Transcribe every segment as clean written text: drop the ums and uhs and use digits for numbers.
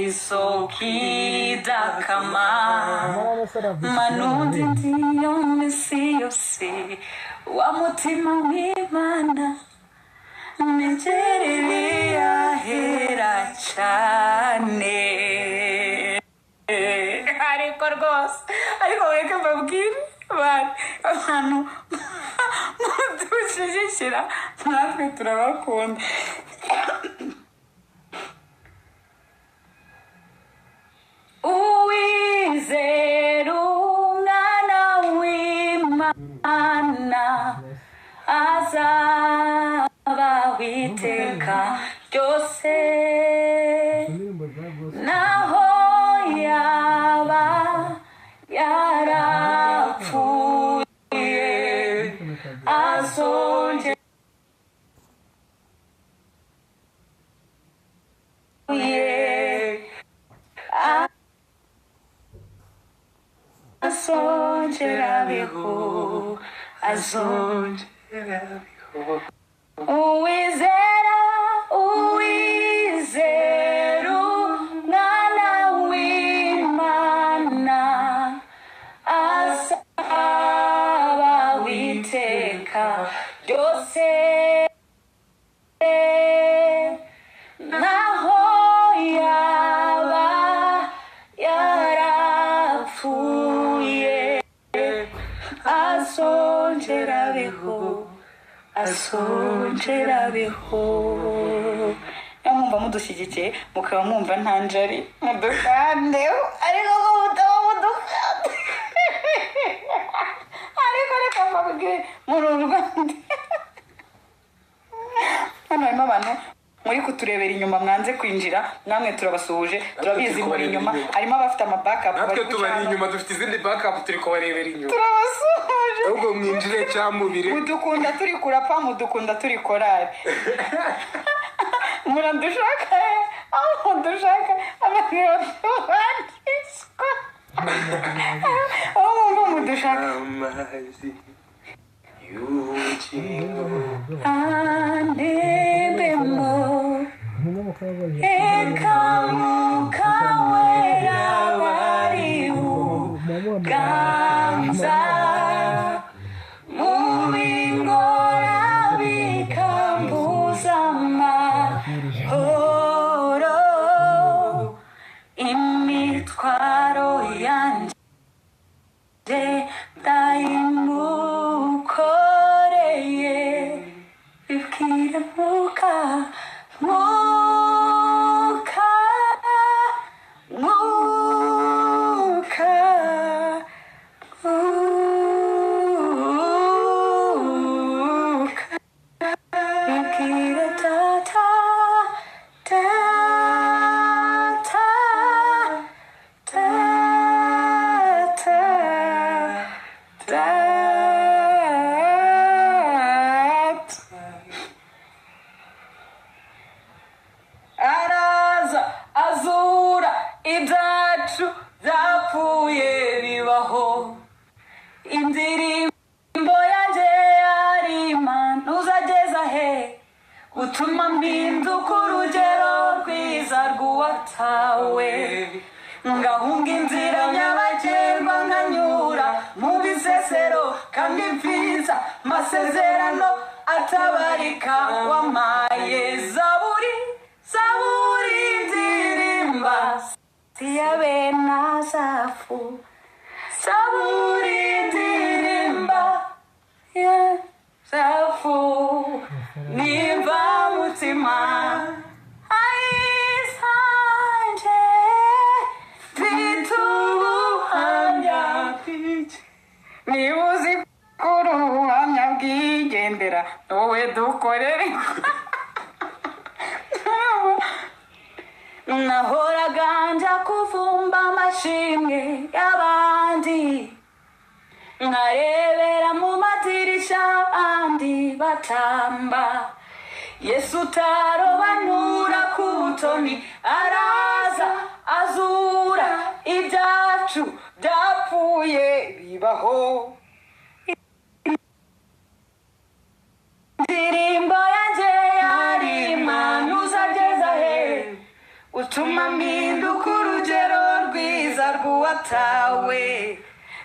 isoko idakama manundi ndiyo misi yose wa mutima w'Imana negereye ahera cyane ariko rwose ariko weke mbabwire abantu mudushyigikira natwe turabakunda uwizera umwana w'Imana azabaho iteka ryose naho yaba yarapfuye azongera beho azongera beho uwizera umwana w'Imana azabaho iteka ryose naho yaba yarapfuye azongera beho mwumva mudushyigikiye mukaba mwumva nta njari mudukandeho ariko ko mutaba mudukande ariko reka mbabwire muri uru Rwanda hano harimo abantu muri kuturebera inyuma mwanze kwinjira namwe turabasuhuje turabizi muri inyuma harimo abafite amabackup natwe tubari inyuma dufite izindi backup turi kubarebera inyuma turabasuhuje ahubwo mwinjire cyamubire mudukunda turi kurapa mudukunda turi korari muradushaka aho dushaka abantu bandishwa aho mwumva mudushaka amazi y'ubugingo andebemo eka mukawera bariho ganza mubingora bikambuza amahoro imitwaro yanjye ndayimukoreye bibwire mwuka bibwire araza azura ibyacu byapfuye bibaho indirimbo yanjye yarima ntuzageza he utuma mpinduka urugero rwiza rw'uwatawe ngahunga inzira nyabagendwa nkanyura mu bisesero kandi mfiza masezerano atabarika wamaye zaburi ndirimba siyabe nazafu zaburi ndirimba zafu nimba mutima ayisanje bitubuhamya nibuzi kuri ubuhamya bwigendera wowe dukorere nahoraga njya kuvumba amashimwe y'abandi nkarebera mu madirishya abandi batamba Yesu utarobanura ku butoni araza azura ibyacu byapfuye bibaho indirimbo yanjye yarima ntuzageza he utuma mpinduka urugero rwiza rw'uwatawe,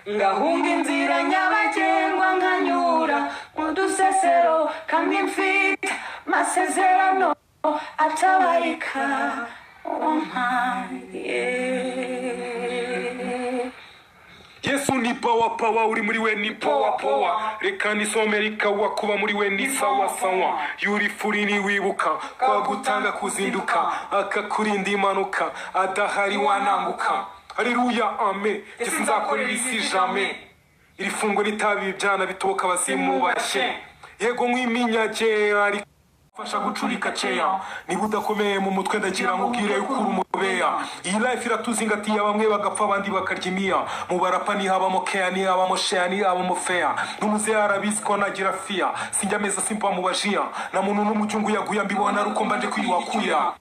ngahunga inzira nyabagendwa nkanyura mu dusesero, kandi mfite amasezerano atabarika wampaye. Yesu ni power uri muri we ni power. Reka nisomere ikawa kuba muri we ni sawa. Yuri furi ni wibuka kwa gutanga kuzinduka, akakurinda impanuka, adahari wananguka. Haleluya amen. Yesu nzakorera isi jamais. Iri fungo ritabi ibyana bitoka abazimu bashe. Yego nk'iminyage ari fasha gucurika ceya, niba udakomeye mu mutwe ndagira nkubwire yuko uri umubeya. Iyi life iratuzingatiye, bamwe bagapfa abandi bakarya imiya. Mu barapa ni habamo care, ni habamo share, ni habamo fair. N'umuze arabizi ko nagira fia, sinjya meza simpa mu bajia, na muntu n'umucyungu yaguya mbibona aruko mbanje kwiwakuya.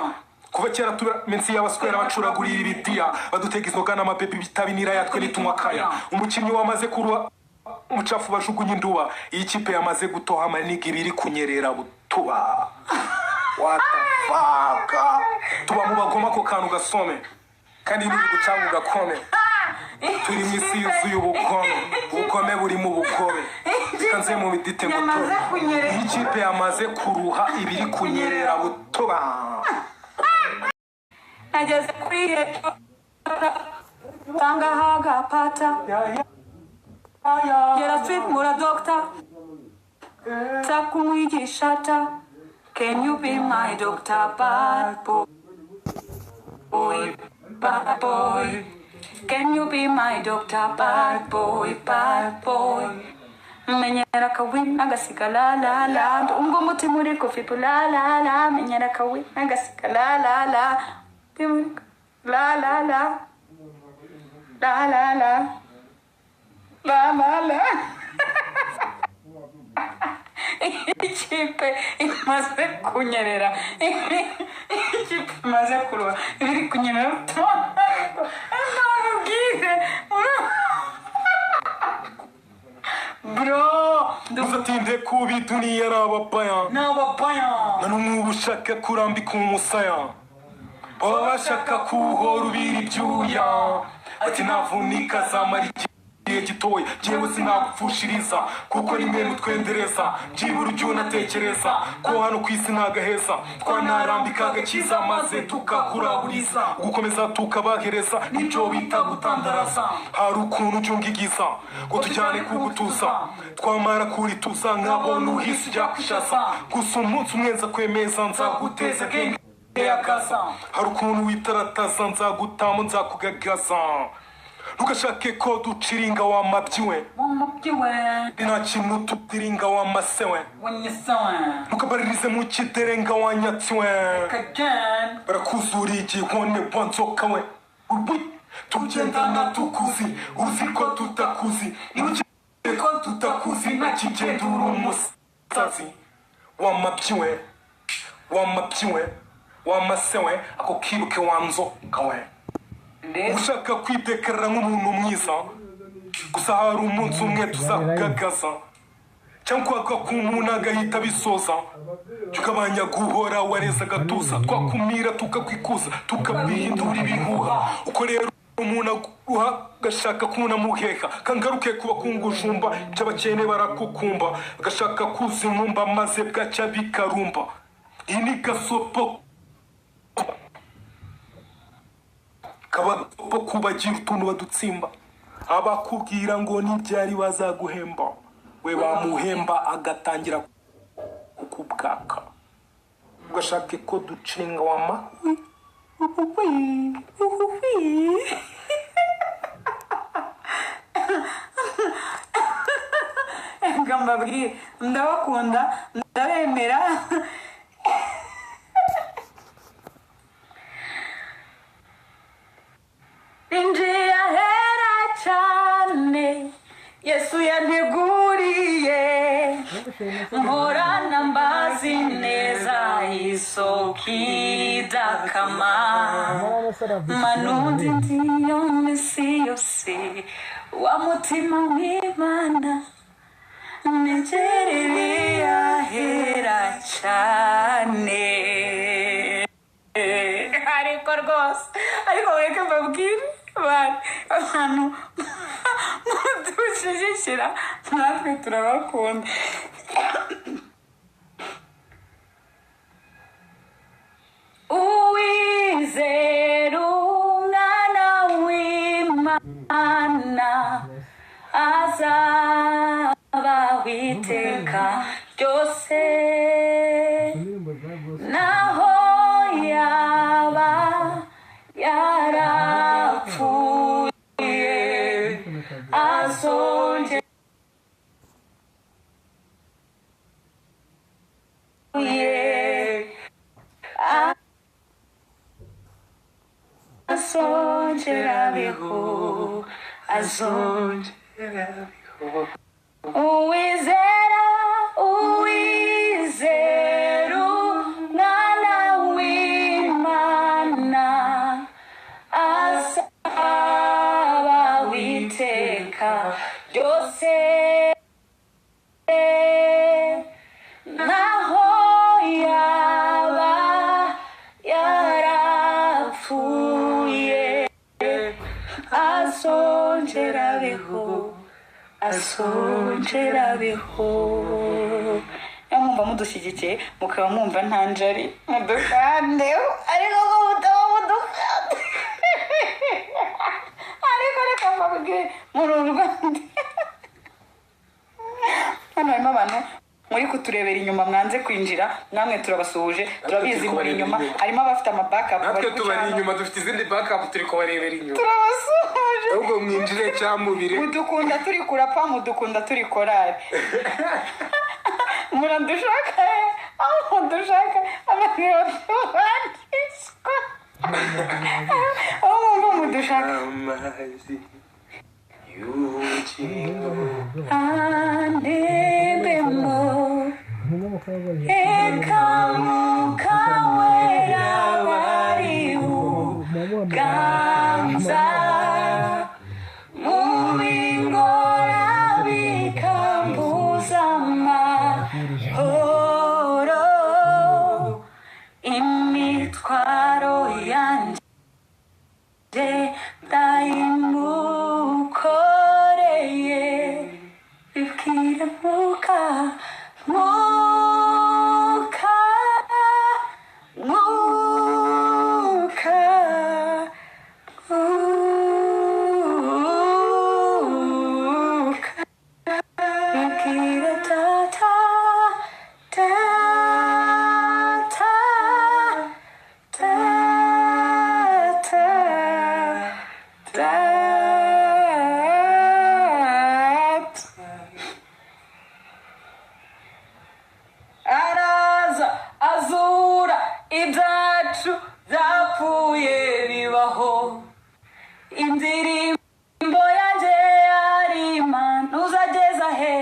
Kuva kera tumensi y'abaswera bacuragurira ibidiya, badutega inzoga n'amabebi bitabinira yatwe nitunywa kaya. Umukinnyi wamaze kuruha umucafu bajugunye induba, iyi kipe yamaze gutoha amaniga ibiri kunyerera butuba. What the fuck? Tuba mu bagoma ko kantu gasome, kandi ni gucanga ugakome. Turi mu isi yuzuye ubugome buri mu bukobe. Kanze mu bidite ngo iyi kipe yamaze kuruha ibiri kunyerera butuba. Nageze kuri hepfo tanga hagapata, gera sweet mura doctor takumwigishata. Can you be my doctor, bad boy, bad boy? Can you be my doctor, bad boy, bad boy? Menyera kawi nagasika la la la, ndumva umutima uri kufipu la la la. Menyera kawi nagasika la la la, la la la, la la la, la la la. Ikipe imaze kunyerera, ikipe imaze kuruha ibiri kunyerera. Bro, Uzatinde kubi dunia n'abapaya, na n'umwe ushaka kurambika umusaya, baba bashaka kuhora ubira ibyuya. Ati navunika zamara igihe gitoya, jewe sinagupfushiriza kuko rimwe mutwendereza. Byibura ujya unatekereza ko hano ku isi ntagaheza, twanarambika agakiza maze tukakuraburiza, gukomeza tukabahereza nibyo bita gutandaraza. Hari ukuntu ujya ungigiza ngo tujyane kugutuza, twamara kurituza nkabona uhise ujya kushasa. Gusa umunsi umwe nza kwemeza nzaguteza genge yakaza, hari ukuntu witarataza nzagutamo nzakugagaza. Ntugashake ko duciringa wa mabyiwe, nta kintu tudiringa wa masewe. Ntukabaririze mu kiderenga wa nyatsiwe, barakuzura igihone wa nzoka we. Tugendana tukuzi, uzi ko tutakuzi, ntukire ko tutakuzi, ntakigenda uri umusazi. Wa mabyiwe, wa mabyiwe, wa masewe, ako kiruke wa nzoka we. Ushaka kwidekarira nk'umuntu mwiza, gusa hari umunsi umwe tuzakugagaza, cyangwa umuntu agahita bisoza. Tukabanya guhora wareza agatuza, twakumira tukakwikuza, tukabihindura ibihuha. Uko rero umuntu aguha gashaka kunamuheka, kangaruke kuba kungujumba, by'abakene barakukumba, agashaka kuzinkumba maze bwacya bikarumba. Iyi ni gasopo kabapo kubagira utuntu badutsimba, abakubwira ngo n'ibyari bazaguhemba, we bamuhemba agatangira kukubwaka. Ugashake ko ducinga wama ngambabwire ndabakunda ndabemera. Injira hera cyane Yesu yanteguriye, mporana mbazi neza isoko idakama. Manundi ndiyo misi yose wa mutima w'Imana, negereye ahera cyane. ariko rwose ariko mureke mbabwire abantu mudushyigikira natwe turabakunda. Uwizera umwana w'Imana azabaho iteka ryose, naho yaba yarapfuye azongera azongerabeho, azongerabeho. Uwizera umwana w'Imana azabaho iteka ryose, naho yaba yarapfuye azongerabeho, azongerabeho. Iyo mwumva mudushyigikiye mukaba mwumva nta njari mudukandeho, ariko ko mutaba mudukande ariko reka mbabwire muri uru Rwanda hano harimo abantu muri kuturebera inyuma mwanze kwinjira, namwe turabasuhuje, turabizi muri inyuma harimo abafite amabackup, natwe tubari inyuma dufite izindi backup turi kubarebera inyuma, turabasuhuje. ahubwo mwinjire cyamubire, mudukunda turi kurapa, mudukunda turi korari muradushaka aho mudushaka abantu batubandishwa aho mwumva mudushaka amazi y'ubugingo andebemo eka Mwuka Wera bariho ganza mu bingora bikambuza amahoro, imitwaro yanjye ndayimukoreye, bibwire Mwuka bibwire Data araza azura ibyacu byapfuye bibaho, indirimbo yanjye yarima ntuzageza he,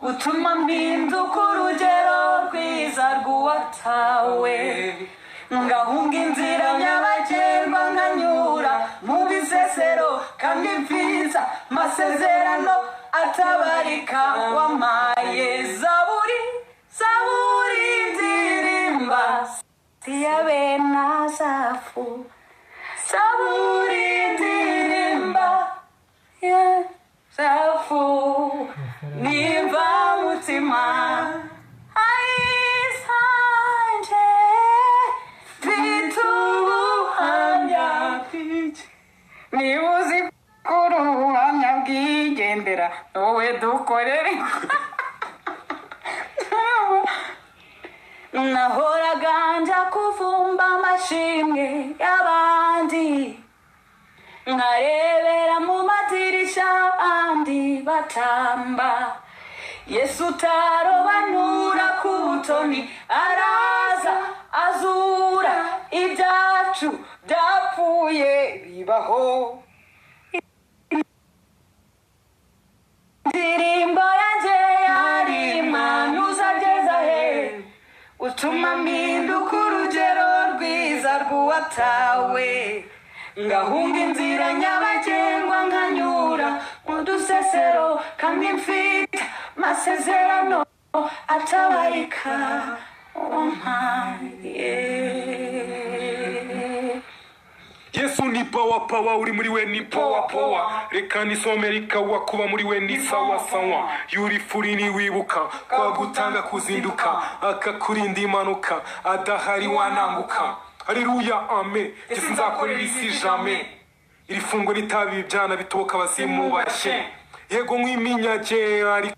gutuma mpinduka urugero rwiza rw'uwatawe, ngahunga inzira nyabagendwa nkanyura mu bisesero kandi mfiza masezerano atabarika wampaye. Zaburi ndirimba siyabe nazafu, Zaburi ndirimba zafu nimba mutima ayisanje bitubuhamya bw'iki, niba uzi kuri ubuhamya bw'igendera wowe dukorere nahoraga njya kuvumba amashimwe y'abandi, nkarebera mu madirishya abandi batamba, Yesu utarobanura ku butoni araza azura ibyacu byapfuye bibaho, indirimbo yanjye yarima ntuzageza he, utuma mpinduka urugero rwiza rw'uwatawe, ngahunga inzira nyabagendwa nkanyura mu dusesero kandi mfite masezerano atabarika wampaye. Yesu ni pawa uri muri we ni pawa reka nisomere ikawa kuba muri we ni sawa yuri furi ni wibuka kwa gutanga kuzinduka akakurinda impanuka adahari wananguka. Haleluya amen. Yesu nzakorera isi jamais. Iri fungo ritabi ibyana bitoboka abazimu bashe yego nk'iminyage ari